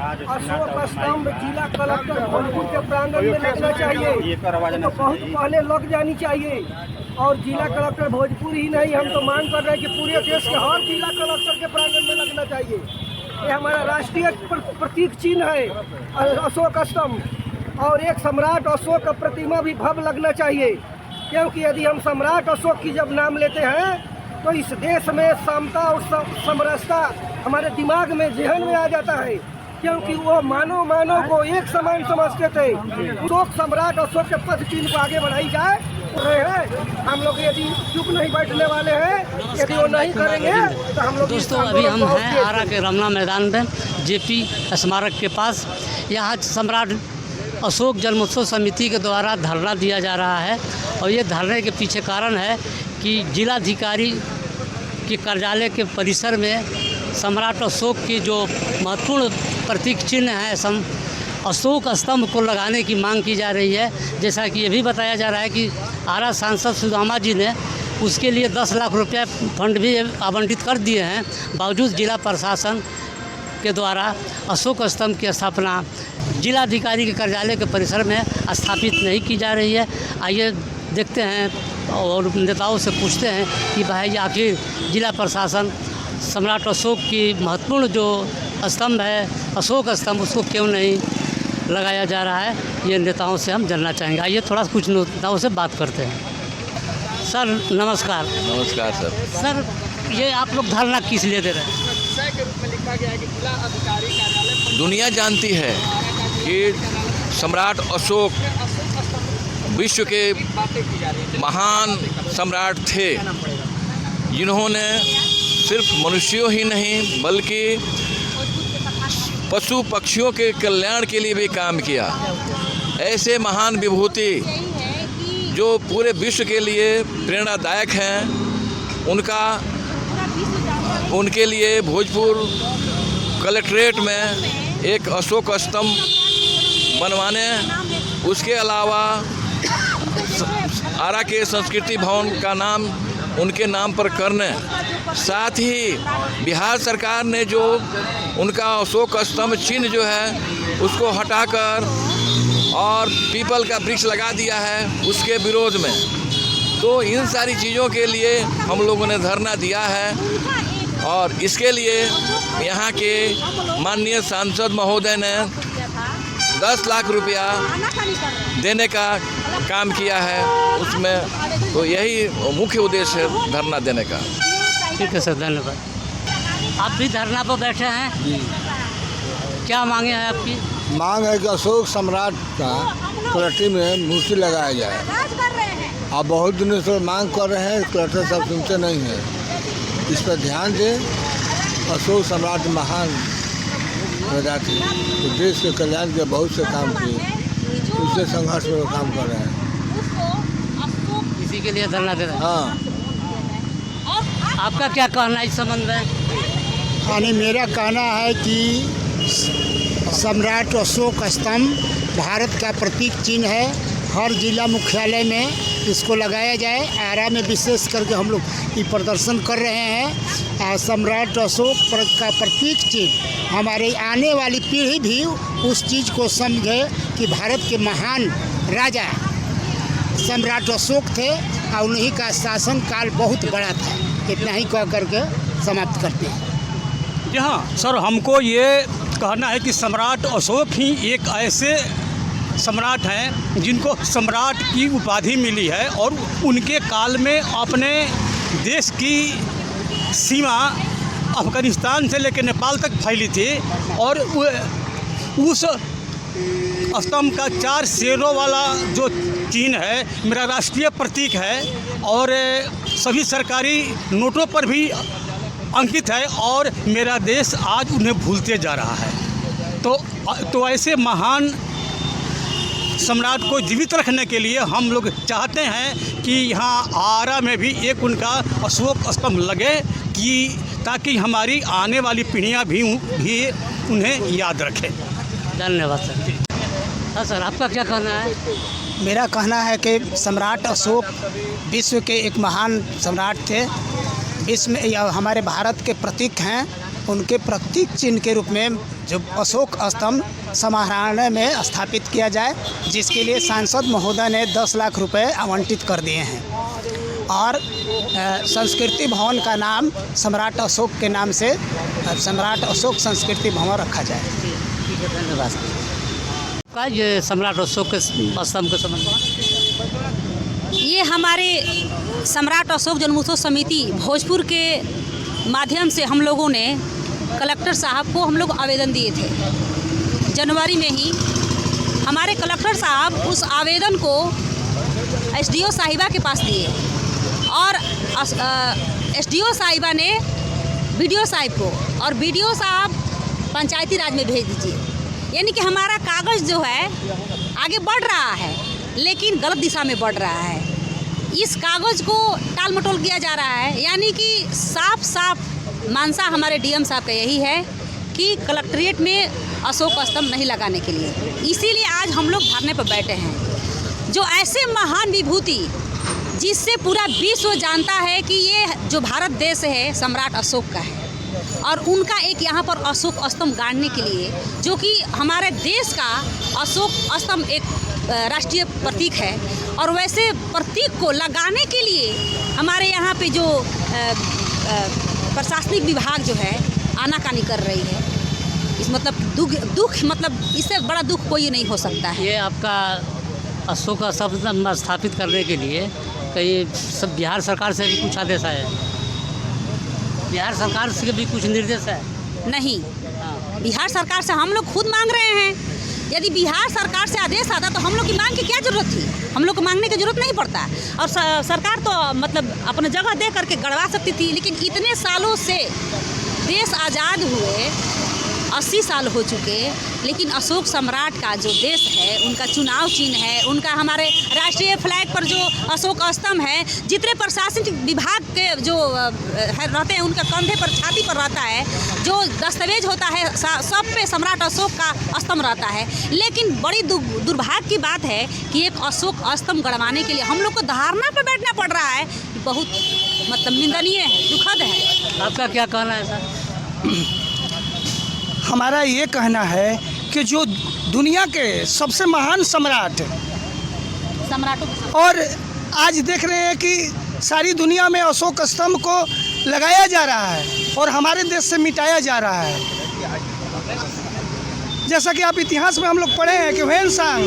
अशोक स्तंभ जिला कलेक्टर भोजपुर के प्रांगण में लगना चाहिए, तो बहुत पहले लग जानी चाहिए। और जिला कलेक्टर भोजपुर ही नहीं, हम तो मांग कर रहे हैं कि पूरे देश के हर जिला कलेक्टर के प्रांगण में लगना चाहिए। ये हमारा राष्ट्रीय प्रतीक चिन्ह है अशोक स्तंभ, और एक सम्राट अशोक का प्रतिमा भी भव्य लगना चाहिए, क्योंकि यदि हम सम्राट अशोक की जब नाम लेते हैं तो इस देश में समता और समरसता हमारे दिमाग में जहन में आ जाता है, क्योंकि वो मानव को एक समान समझते थे। अशोक सम्राट अशोक के पद चिन्ह को आगे बढ़ाई जाए हम लोग यदि चुप नहीं बैठने वाले हैं, यदि वो नहीं करेंगे तो हम लोग। दोस्तों अभी हम हैं आरा के रमना मैदान में जेपी स्मारक के पास। यहाँ सम्राट अशोक जन्मोत्सव समिति के द्वारा धरना दिया जा रहा है, और ये धरने के पीछे कारण है कि जिलाधिकारी के कार्यालय के परिसर में सम्राट अशोक की जो महत्वपूर्ण प्रतीक चिन्ह है अशोक स्तंभ को लगाने की मांग की जा रही है। जैसा कि ये भी बताया जा रहा है कि आरा सांसद सुदामा जी ने उसके लिए 10 लाख रुपया फंड भी आवंटित कर दिए हैं, बावजूद जिला प्रशासन के द्वारा अशोक स्तंभ की स्थापना जिलाधिकारी के कार्यालय के परिसर में स्थापित नहीं की जा रही है। आइए देखते हैं और नेताओं से पूछते हैं कि भाई आखिर जिला प्रशासन सम्राट अशोक की महत्वपूर्ण जो स्तंभ है अशोक स्तंभ उसको क्यों नहीं लगाया जा रहा है, ये नेताओं से हम जानना चाहेंगे। आइए थोड़ा कुछ नेताओं से बात करते हैं। सर नमस्कार। नमस्कार सर। सर ये आप लोग धरना किस लिए दे रहे हैं? दुनिया जानती है कि सम्राट अशोक विश्व के महान सम्राट थे, जिन्होंने सिर्फ मनुष्यों ही नहीं बल्कि पशु पक्षियों के कल्याण के लिए भी काम किया। ऐसे महान विभूति जो पूरे विश्व के लिए प्रेरणादायक हैं, उनके लिए भोजपुर कलेक्ट्रेट में एक अशोक स्तंभ बनवाने, उसके अलावा आरा के संस्कृति भवन का नाम उनके नाम पर करने, साथ ही बिहार सरकार ने जो उनका अशोक स्तंभ चिन्ह जो है उसको हटाकर और पीपल का वृक्ष लगा दिया है उसके विरोध में। तो इन सारी चीज़ों के लिए हम लोगों ने धरना दिया है, और इसके लिए यहाँ के माननीय सांसद महोदय ने 10 लाख रुपया देने का काम किया है उसमें। तो यही मुख्य उद्देश्य है धरना देने का। ठीक है सर, धन्यवाद। आप भी धरना पर बैठे हैं जी। क्या मांगे हैं आपकी? मांग है कि अशोक सम्राट का कलेक्ट्रेट में मूर्ति लगाया जाए। आप बहुत दिनों से मांग कर रहे हैं, कलेक्टर साहब सुनते नहीं हैं। इस पर ध्यान दें। अशोक सम्राट महान प्रजा थे, तो देश के कल्याण के बहुत से काम किए, उससे संघर्ष में काम कर रहे हैं। इसी के लिए धरना दे रहे हैं। हाँ, आपका क्या कहना है इस संबंध में? यानी मेरा कहना है कि सम्राट अशोक स्तंभ भारत का प्रतीक चिन्ह है। हर जिला मुख्यालय में इसको लगाया जाए। आरा में विशेष करके हम लोग ये प्रदर्शन कर रहे हैं। सम्राट अशोक का प्रतीक चिन्ह हमारे आने वाली पीढ़ी भी उस चीज़ को समझे कि भारत के महान राजा सम्राट अशोक थे और उन्हीं का शासन काल बहुत बड़ा था। इतना ही कह करके समाप्त करते हैं। जी हाँ सर, हमको ये कहना है कि सम्राट अशोक ही एक ऐसे सम्राट हैं जिनको सम्राट की उपाधि मिली है, और उनके काल में अपने देश की सीमा अफगानिस्तान से लेकर नेपाल तक फैली थी, और उस स्तंभ का 4 शेरों वाला जो चिन्ह है मेरा राष्ट्रीय प्रतीक है, और सभी सरकारी नोटों पर भी अंकित है, और मेरा देश आज उन्हें भूलते जा रहा है। तो ऐसे महान सम्राट को जीवित रखने के लिए हम लोग चाहते हैं कि यहाँ आरा में भी एक उनका अशोक स्तंभ लगे, कि ताकि हमारी आने वाली पीढ़ियाँ भी उन्हें याद रखें। धन्यवाद सर। हाँ सर, आपका क्या कहना है? मेरा कहना है कि सम्राट अशोक विश्व के एक महान सम्राट थे। विश्व में या हमारे भारत के प्रतीक हैं, उनके प्रतीक चिन्ह के रूप में जो अशोक स्तंभ समाहरणालय में स्थापित किया जाए, जिसके लिए सांसद महोदय ने 10 लाख रुपए आवंटित कर दिए हैं। और संस्कृति भवन का नाम सम्राट अशोक के नाम से सम्राट अशोक संस्कृति भवन रखा जाए। ठीक है, धन्यवाद। का ये सम्राट अशोक के स्तंभ के संबंध में ये हमारे सम्राट अशोक जन्मोत्सव समिति भोजपुर के माध्यम से हम लोगों ने कलेक्टर साहब को हम लोग आवेदन दिए थे जनवरी में ही। हमारे कलेक्टर साहब उस आवेदन को एसडीओ साहिबा के पास दिए और एसडीओ साहिबा ने बीडीओ साहब को, और बीडीओ साहब पंचायती राज में भेज दीजिए। यानी कि हमारा कागज़ जो है आगे बढ़ रहा है, लेकिन गलत दिशा में बढ़ रहा है। इस कागज़ को टाल मटोल किया जा रहा है। यानी कि साफ साफ मानसा हमारे डीएम साहब का यही है कि कलेक्ट्रेट में अशोक स्तंभ नहीं लगाने के लिए। इसीलिए आज हम लोग धरने पर बैठे हैं। जो ऐसे महान विभूति जिससे पूरा विश्व जानता है कि ये जो भारत देश है सम्राट अशोक का है, और उनका एक यहाँ पर अशोक स्तंभ गाड़ने के लिए, जो कि हमारे देश का अशोक स्तंभ एक राष्ट्रीय प्रतीक है, और वैसे प्रतीक को लगाने के लिए हमारे यहाँ पे जो प्रशासनिक विभाग जो है आनाकानी कर रही है। इस मतलब दुख मतलब इससे बड़ा दुख कोई नहीं हो सकता है। ये आपका अशोक स्तंभ स्थापित करने के लिए कहीं सब बिहार सरकार से भी कुछ आदेश आया है? बिहार सरकार से भी कुछ निर्देश है? नहीं, बिहार सरकार से हम लोग खुद मांग रहे हैं। यदि बिहार सरकार से आदेश आता तो हम लोग की मांग की क्या ज़रूरत थी? हम लोग को मांगने की ज़रूरत नहीं पड़ता। और सरकार तो मतलब अपने जगह दे करके गड़वा सकती थी, लेकिन इतने सालों से देश आज़ाद हुए 80 साल हो चुके, लेकिन अशोक सम्राट का जो देश है, उनका चुनाव चिन्ह है, उनका हमारे राष्ट्रीय फ्लैग पर जो अशोक स्तंभ है, जितने प्रशासनिक विभाग के जो रहते हैं उनका कंधे पर, छाती पर रहता है, जो दस्तावेज होता है सब पे सम्राट अशोक का स्तंभ रहता है। लेकिन बड़ी दुर्भाग्य की बात है कि एक अशोक स्तंभ गड़वाने के लिए हम लोग को धरना पर बैठना पड़ रहा है। बहुत मतलब निंदनीय है, दुखद है। आपका क्या कहना है सर? हमारा ये कहना है कि जो दुनिया के सबसे महान सम्राटों, और आज देख रहे हैं कि सारी दुनिया में अशोक स्तंभ को लगाया जा रहा है और हमारे देश से मिटाया जा रहा है। जैसा कि आप इतिहास में हम लोग पढ़े हैं कि ह्वेनसांग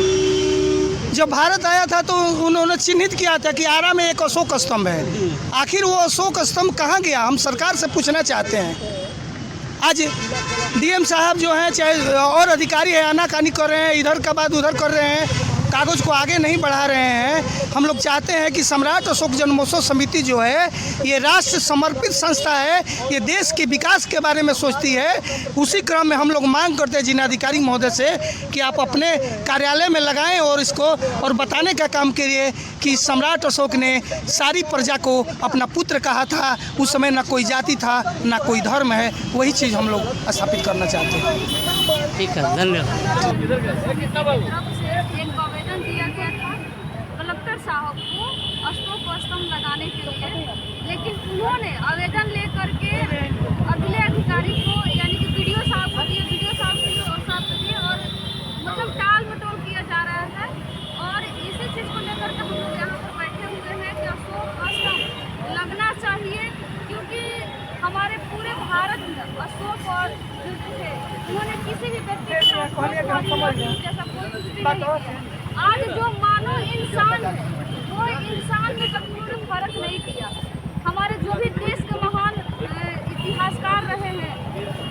जब भारत आया था तो उन्होंने चिन्हित किया था कि आरा में एक अशोक स्तंभ है। आखिर वो अशोक स्तंभ कहाँ गया, हम सरकार से पूछना चाहते हैं। आज डीएम साहब जो हैं, चाहे और अधिकारी हैं, आनाकानी कर रहे हैं, इधर का बात उधर कर रहे हैं, कागज़ को आगे नहीं बढ़ा रहे हैं। हम लोग चाहते हैं कि सम्राट अशोक जन्मोत्सव समिति जो है ये राष्ट्र समर्पित संस्था है, ये देश के विकास के बारे में सोचती है। उसी क्रम में हम लोग मांग करते हैं जिलाधिकारी महोदय से कि आप अपने कार्यालय में लगाएं और इसको और बताने का काम करिए कि सम्राट अशोक ने सारी प्रजा को अपना पुत्र कहा था। उस समय ना कोई जाति था ना कोई धर्म है, वही चीज़ हम लोग स्थापित करना चाहते हैं। ठीक है, धन्यवाद। एक आवेदन दिया गया था कलेक्टर साहब को अशोक स्तंभ लगाने के लिए, लेकिन उन्होंने आवेदन लेकर के अगले अधिकारी को यानी कि बीडीओ साहब को दिए, बीडीओ साहब को दिए, और मतलब टाल मटोल किया जा रहा है। और इसी चीज़ को लेकर के हम लोग यहाँ पर बैठे हुए हैं कि अशोक स्तंभ लगना चाहिए, क्योंकि हमारे पूरे भारत में अशोक और थे, उन्होंने किसी भी व्यक्ति के साथ जैसा कोई कुछ भी नहीं किया। आज जो मानव इंसान है वो इंसान में कभी कोई फर्क नहीं किया। हमारे जो भी देश के महान इतिहासकार रहे हैं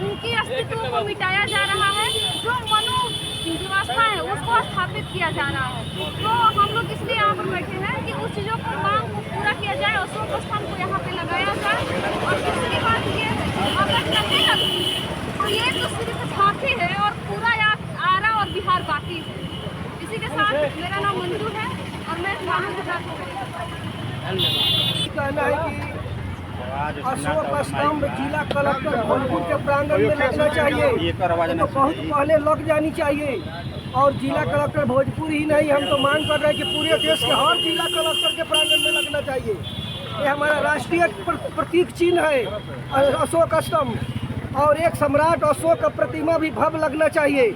उनकी अस्तित्व को मिटाया जा रहा है, जो मनु व्यवस्था है उसको स्थापित किया जा रहा है। तो हम लोग इसलिए यहाँ पर बैठे हैं कि उस चीज़ों को मांग को पूरा किया जाए, अशोक स्तंभ को यहाँ पे लगाया जाए। और दूसरी बात ये है, अगर नहीं लगती तो ये तो सिर्फ झांकी है और पूरा आरा और बिहार बाकी है। इसी के साथ मेरा नाम मंजू है और मैं कहना है कि अशोक स्तंभ जिला कलेक्टर भोजपुर के प्रांगण में लगना चाहिए, तो बहुत पहले लग जानी चाहिए। और जिला कलेक्टर भोजपुर ही नहीं, हम तो मांग कर रहे हैं कि पूरे देश के हर जिला कलेक्टर के प्रांगण में लगना चाहिए। ये हमारा राष्ट्रीय प्रतीक चिन्ह है अशोक स्तंभ। और एक सम्राट अशोक का प्रतिमा भी भव्य लगना चाहिए,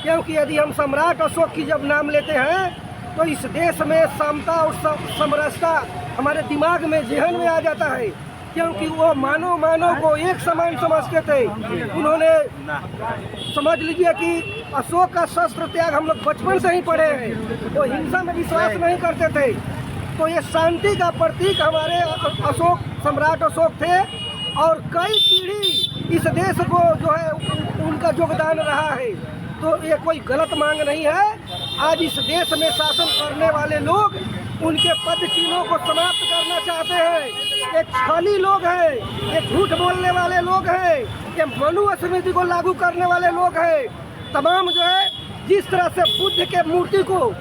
क्योंकि यदि हम सम्राट अशोक की जब नाम लेते हैं तो इस देश में समता और समरसता हमारे दिमाग में जहन में आ जाता है, क्योंकि वो मानव को एक समान समझते थे। उन्होंने समझ लीजिए कि अशोक का शस्त्र त्याग हम लोग बचपन से ही पढ़े हैं, वो हिंसा में विश्वास नहीं करते थे। तो ये शांति का प्रतीक हमारे अशोक सम्राट अशोक थे और कई पीढ़ी इस देश को जो है उनका योगदान रहा है। तो ये कोई गलत मांग नहीं है। आज इस देश में शासन करने वाले लोग उनके पद चिन्हों को समाप्त करना चाहते हैं। ये छली लोग हैं, ये झूठ बोलने वाले लोग हैं, ये मनुस्मृति को लागू करने वाले लोग हैं। तमाम जो है जिस तरह से बुद्ध के मूर्ति को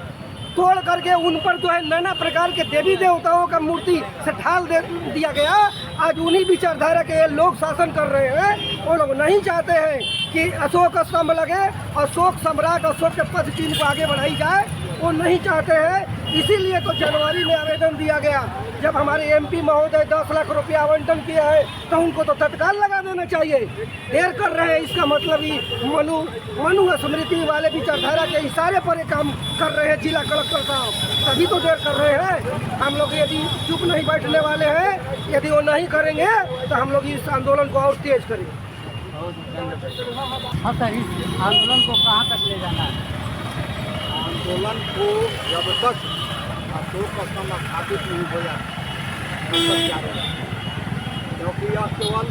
तोड़ करके उन पर जो है नाना प्रकार के देवी देवताओं का मूर्ति से ढाल दिया गया, आज उन्हीं विचारधारा के लोग शासन कर रहे हैं। वो लोग नहीं चाहते हैं कि अशोक स्तंभ लगे, अशोक सम्राट अशोक के पद चिन्ह को आगे बढ़ाई जाए, वो नहीं चाहते हैं। इसीलिए तो जनवरी में आवेदन दिया गया। जब हमारे एमपी महोदय 10 लाख रुपया आवंटन किया है तो उनको तो तत्काल लगा देना चाहिए। देर कर रहे हैं, इसका मतलब ही मनुस्मृति वाले विचारधारा के इशारे पर ये काम कर रहे हैं जिला कलेक्टर साहब, तभी तो देर कर रहे हैं। हम लोग यदि चुप नहीं बैठने वाले हैं, यदि वो नहीं करेंगे तो हम लोग इस आंदोलन को और तेज करेंगे। हाँ सर, इस आंदोलन को कहाँ तक ले जाना है? आंदोलन को जब तक अशोक स्तंभ स्थापित नहीं हो जाता तब तक जारी रहेगा, क्योंकि यह केवल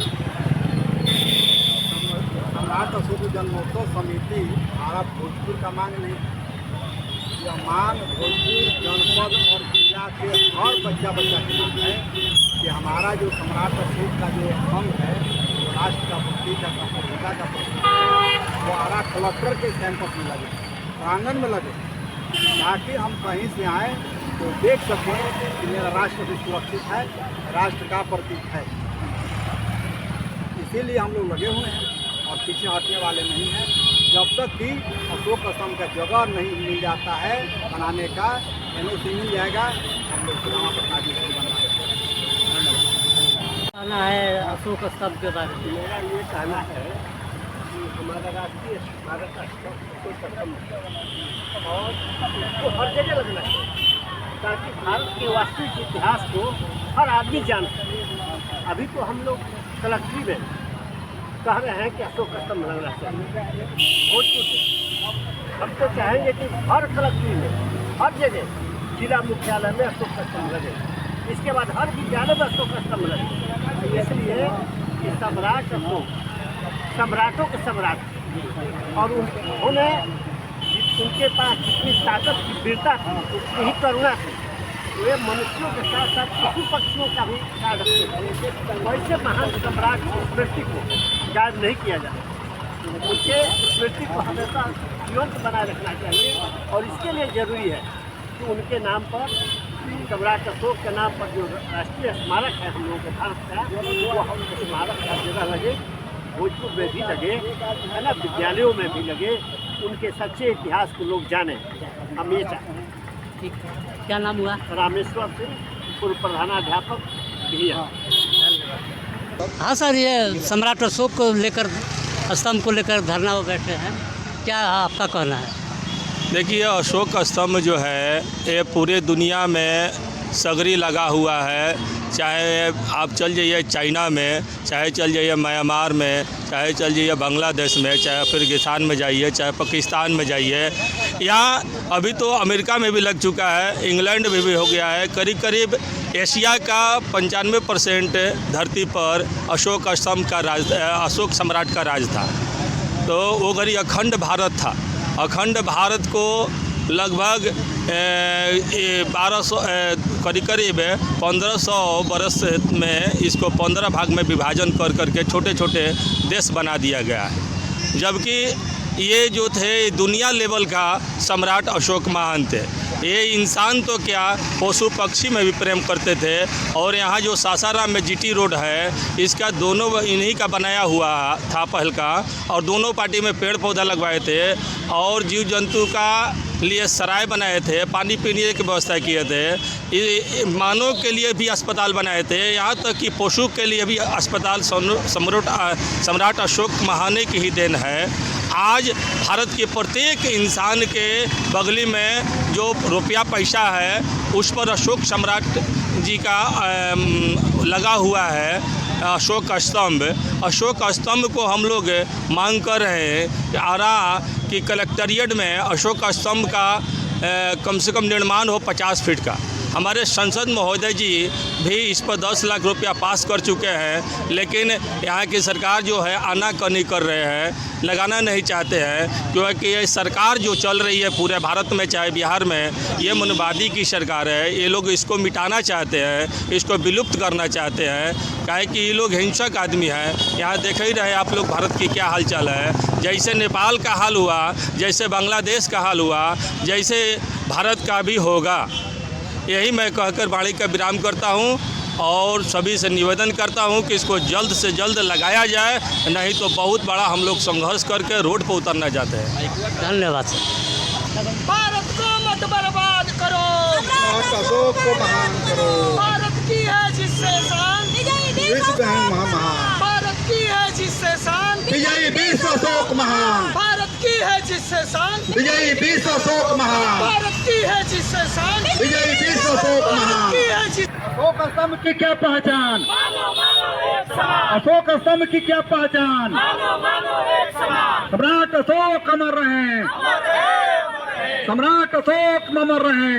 सम्राट अशोक जन्मोत्सव समिति भारत भोजपुर का मांग नहीं, यह मांग भोजपुर जनपद और जिला के हर बच्चा की मांग है कि हमारा जो सम्राट अशोक का जो स्तंभ है, जो राष्ट्र का प्रतीक है, संप्रभुता का प्रतीक है, वो आरा कलेक्टर के कैंपस में लगे, प्रांगण में लगे, ताकि हम कहीं से आए तो देख सकें कि मेरा राष्ट्र भी सुरक्षित है, राष्ट्र का प्रतीक है। इसीलिए हम लोग लगे हुए हैं और पीछे हटने वाले नहीं हैं। जब तक कि अशोक स्तंभ का जगह नहीं मिल जाता है बनाने का, NOC मिल जाएगा, हम लोग वहाँ पर काजी कहना है अशोक स्तंभ के बारे में? मेरा ये कहना है कि हमारा राष्ट्रीय स्मारक अशोक स्तंभ और इसको हर जगह लगना है, ताकि भारत के वास्तविक इतिहास को हर आदमी जान सके। अभी तो हम लोग कलेक्ट्री में कह रहे हैं कि अशोक स्तंभ लगना चाहिए भोजपुर से। हम तो चाहेंगे कि हर कलेक्ट्री में, हर जगह जिला मुख्यालय में अशोक स्तंभ लगे, इसके बाद हर विद्यालय में अशोक स्तंभ लगे। इसलिए कि सम्राट अशोक सम्राटों के सम्राट, और उन्होंने उनके पास जितनी ताकत की वीरता थी, उतनी ही करुणा थी। वे मनुष्यों के साथ साथ पशु पक्षियों का भी ख्याल रखते थे। वैसे महान सम्राट की स्मृति को याद नहीं किया जाता, उनके स्मृति को हमेशा जीवंत बनाए रखना चाहिए। और इसके लिए ज़रूरी है कि उनके नाम पर, सम्राट अशोक के नाम पर जो राष्ट्रीय स्मारक है हम लोगों के भारत का, वो हम स्मारक का जगह लगे, भोजपुर में भी लगे, है ना, विद्यालयों में भी लगे, उनके सच्चे इतिहास को लोग जाने। हम ये चाहते हैं। ठीक, क्या नाम हुआ? रामेश्वर सिंह, पूर्व प्रधानाध्यापक भी। हाँ सर, ये सम्राट अशोक को लेकर, स्तंभ को लेकर धरना में बैठे हैं, क्या आपका कहना है? देखिए, अशोक स्तंभ जो है ये पूरे दुनिया में सगरी लगा हुआ है। चाहे आप चल जाइए चाइना में, चाहे चल जाइए म्यांमार में, चाहे चल जाइए बांग्लादेश में, चाहे किर्गिस्तान में जाइए, चाहे पाकिस्तान में जाइए, यहाँ अभी तो अमेरिका में भी लग चुका है, इंग्लैंड में भी हो गया है। करीब करीब एशिया का 95% धरती पर अशोक स्तंभ का राज, अशोक सम्राट का राज था। तो वो घड़ी अखंड भारत था। अखंड भारत को लगभग 1200 करीब 1500 बरस में इसको 15 भाग में विभाजन कर करके छोटे छोटे देश बना दिया गया है। जबकि ये जो थे दुनिया लेवल का सम्राट अशोक महान थे। ये इंसान तो क्या, पशु पक्षी में भी प्रेम करते थे। और यहाँ जो सासाराम में GT रोड है, इसका दोनों इन्हीं का बनाया हुआ था पहल का, और दोनों पार्टी में पेड़ पौधा लगवाए थे और जीव जंतु का लिए सराय बनाए थे, पानी पीने की व्यवस्था किए थे। मानव के लिए भी अस्पताल बनाए थे, यहाँ तक कि पशु के लिए भी अस्पताल सम्राट अशोक महाने की ही देन है। आज भारत के प्रत्येक इंसान के बगली में जो रुपया पैसा है उस पर अशोक सम्राट जी का लगा हुआ है अशोक स्तंभ। अशोक स्तंभ को हम लोग मांग कर रहे हैं कि आरा की कलेक्ट्रेट में अशोक स्तंभ का कम से कम निर्माण हो 50 फीट का। हमारे सांसद महोदय जी भी इस पर 10 लाख रुपया पास कर चुके हैं, लेकिन यहाँ की सरकार जो है आनाकानी कर रहे हैं, लगाना नहीं चाहते हैं, क्योंकि ये सरकार जो चल रही है पूरे भारत में चाहे बिहार में, ये मनवादी की सरकार है। ये लोग इसको मिटाना चाहते हैं, इसको विलुप्त करना चाहते हैं, काहे कि ये लोग हिंसक आदमी हैं। यहाँ देख ही रहे आप लोग भारत की क्या हालचाल है, जैसे नेपाल का हाल हुआ, जैसे बांग्लादेश का हाल हुआ, जैसे भारत का भी होगा। यही मैं कहकर वाणी का विराम करता हूँ और सभी से निवेदन करता हूँ कि इसको जल्द से जल्द लगाया जाए, नहीं तो बहुत बड़ा हम लोग संघर्ष करके रोड पर उतरना चाहते हैं। धन्यवाद। भारत को मत बर्बाद करो, अशोक को महान करो, भारत की है जिससे शान, विश्व महान, भारत की है जिससे शान, विजयी विश्व अशोक महान, भारत की है जिससे शान, विजयी विश्व अशोक महान, भारत की है जिससे शान, विजयी विश्व अशोक महान। की है जिस अशोक स्तंभ की क्या पहचान, अशोक स्तंभ की क्या पहचान, सम्राट अशोक अमर रहे, सम्राट अशोक अमर रहे।